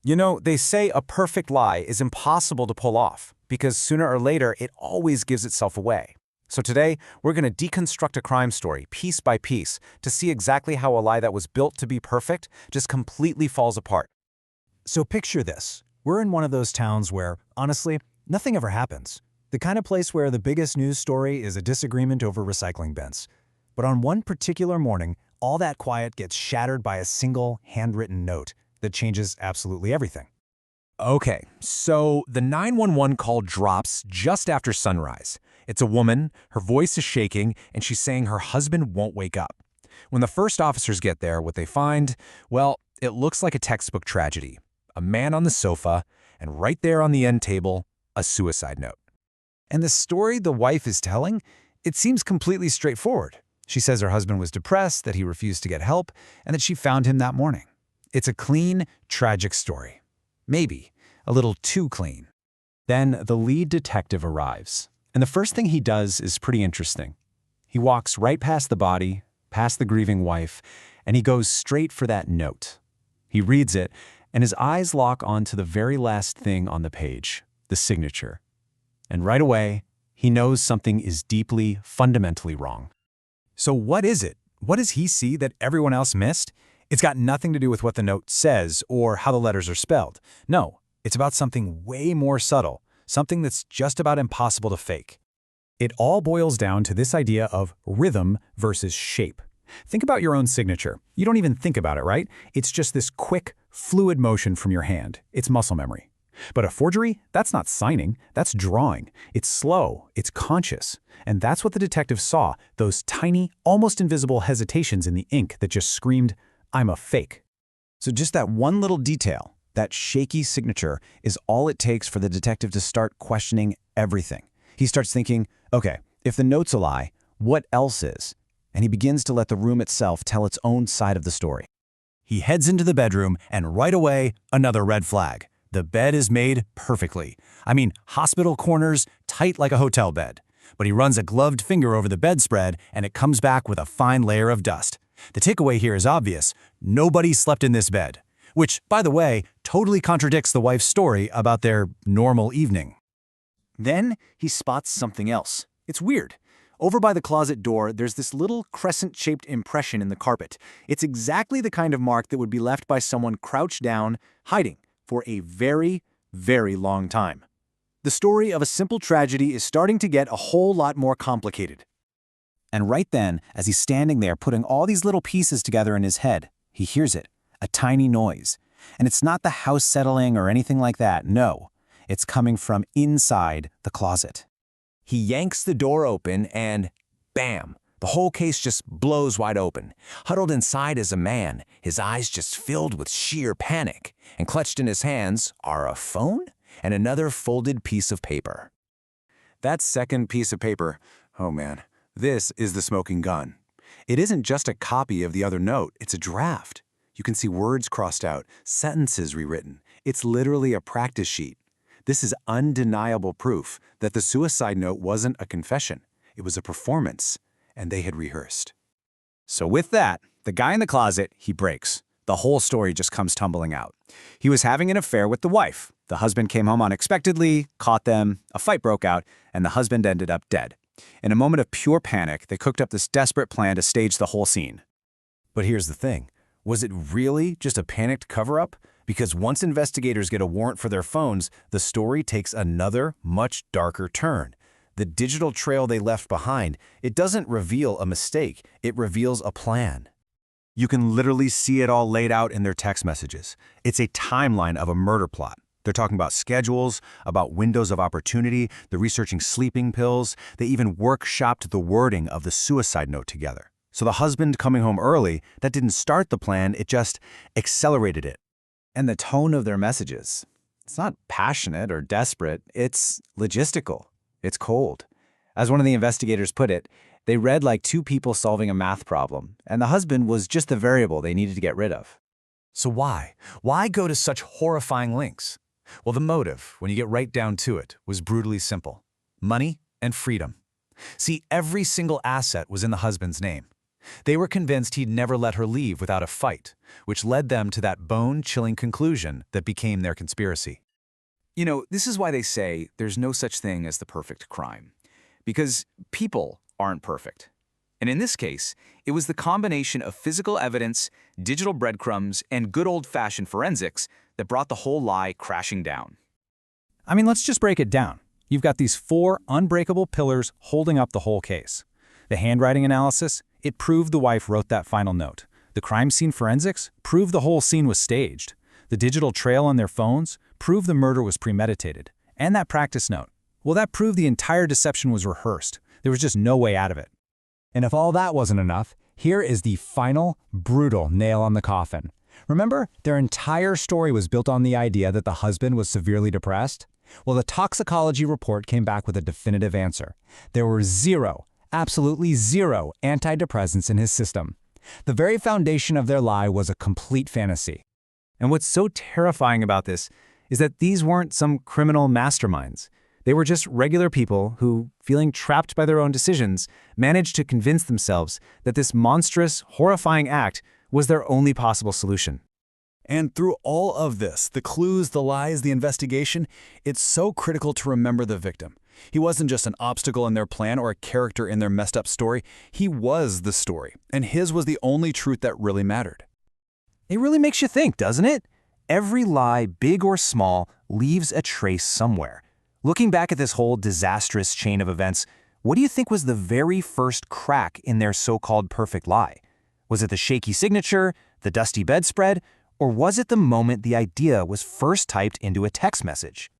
You know, they say a perfect lie is impossible to pull off because sooner or later it always gives itself away. So today, we're going to deconstruct a crime story piece by piece to see exactly how a lie that was built to be perfect just completely falls apart. So picture this. We're in one of those towns where, honestly, nothing ever happens. The kind of place where the biggest news story is a disagreement over recycling bins. But on one particular morning, all that quiet gets shattered by a single handwritten note that changes absolutely everything. Okay, so the 911 call drops just after sunrise. It's a woman, her voice is shaking, and she's saying her husband won't wake up. When the first officers get there, what they find, well, it looks like a textbook tragedy. A man on the sofa, and right there on the end table, a suicide note. And the story the wife is telling, it seems completely straightforward. She says her husband was depressed, that he refused to get help, and that she found him that morning. It's a clean, tragic story. Maybe a little too clean. Then the lead detective arrives, and the first thing he does is pretty interesting. He walks right past the body, past the grieving wife, and he goes straight for that note. He reads it, and his eyes lock onto the very last thing on the page, the signature. And right away, he knows something is deeply, fundamentally wrong. So what is it? What does he see that everyone else missed? It's got nothing to do with what the note says or how the letters are spelled. No, it's about something way more subtle, something that's just about impossible to fake. It all boils down to this idea of rhythm versus shape. Think about your own signature. You don't even think about it, right? It's just this quick, fluid motion from your hand. It's muscle memory. But a forgery, that's not signing, that's drawing. It's slow, it's conscious. And that's what the detective saw, those tiny, almost invisible hesitations in the ink that just screamed, "I'm a fake." So just that one little detail, that shaky signature, is all it takes for the detective to start questioning everything. He starts thinking, okay, if the note's a lie, what else is? And he begins to let the room itself tell its own side of the story. He heads into the bedroom, and right away, another red flag. The bed is made perfectly. I mean, hospital corners, tight like a hotel bed. But he runs a gloved finger over the bedspread, and it comes back with a fine layer of dust. The takeaway here is obvious. Nobody slept in this bed. Which, by the way, totally contradicts the wife's story about their normal evening. Then he spots something else. It's weird. Over by the closet door, there's this little crescent-shaped impression in the carpet. It's exactly the kind of mark that would be left by someone crouched down, hiding, for a very, very long time. The story of a simple tragedy is starting to get a whole lot more complicated. And right then, as he's standing there putting all these little pieces together in his head, he hears it, a tiny noise. And it's not the house settling or anything like that, no. It's coming from inside the closet. He yanks the door open and, bam, the whole case just blows wide open. Huddled inside is a man, his eyes just filled with sheer panic. And clutched in his hands are a phone and another folded piece of paper. That second piece of paper, oh man, this is the smoking gun. It isn't just a copy of the other note, it's a draft. You can see words crossed out, sentences rewritten. It's literally a practice sheet. This is undeniable proof that the suicide note wasn't a confession. It was a performance, and they had rehearsed. So with that, the guy in the closet, he breaks. The whole story just comes tumbling out. He was having an affair with the wife. The husband came home unexpectedly, caught them, a fight broke out, and the husband ended up dead. In a moment of pure panic, they cooked up this desperate plan to stage the whole scene. But here's the thing. Was it really just a panicked cover-up? Because once investigators get a warrant for their phones, the story takes another, much darker turn. The digital trail they left behind, it doesn't reveal a mistake, it reveals a plan. You can literally see it all laid out in their text messages. It's a timeline of a murder plot. They're talking about schedules, about windows of opportunity, they're researching sleeping pills, they even workshopped the wording of the suicide note together. So the husband coming home early, that didn't start the plan, it just accelerated it. And the tone of their messages, it's not passionate or desperate, it's logistical, it's cold. As one of the investigators put it, they read like two people solving a math problem, and the husband was just the variable they needed to get rid of. So why? Why go to such horrifying lengths? Well, the motive, when you get right down to it, was brutally simple. Money and freedom. See, every single asset was in the husband's name. They were convinced he'd never let her leave without a fight, which led them to that bone-chilling conclusion that became their conspiracy. You know, this is why they say there's no such thing as the perfect crime. Because people aren't perfect. And in this case, it was the combination of physical evidence, digital breadcrumbs, and good old-fashioned forensics that brought the whole lie crashing down. I mean, let's just break it down. You've got these 4 unbreakable pillars holding up the whole case. The handwriting analysis, it proved the wife wrote that final note. The crime scene forensics proved the whole scene was staged. The digital trail on their phones proved the murder was premeditated. And that practice note, well, that proved the entire deception was rehearsed. There was just no way out of it. And if all that wasn't enough, here is the final, brutal nail on the coffin. Remember, their entire story was built on the idea that the husband was severely depressed? Well, the toxicology report came back with a definitive answer. There were zero, absolutely zero, antidepressants in his system. The very foundation of their lie was a complete fantasy. And what's so terrifying about this is that these weren't some criminal masterminds. They were just regular people who, feeling trapped by their own decisions, managed to convince themselves that this monstrous, horrifying act was their only possible solution. And through all of this, the clues, the lies, the investigation, it's so critical to remember the victim. He wasn't just an obstacle in their plan or a character in their messed up story. He was the story, and his was the only truth that really mattered. It really makes you think, doesn't it? Every lie, big or small, leaves a trace somewhere. Looking back at this whole disastrous chain of events, what do you think was the very first crack in their so-called perfect lie? Was it the shaky signature, the dusty bedspread, or was it the moment the idea was first typed into a text message?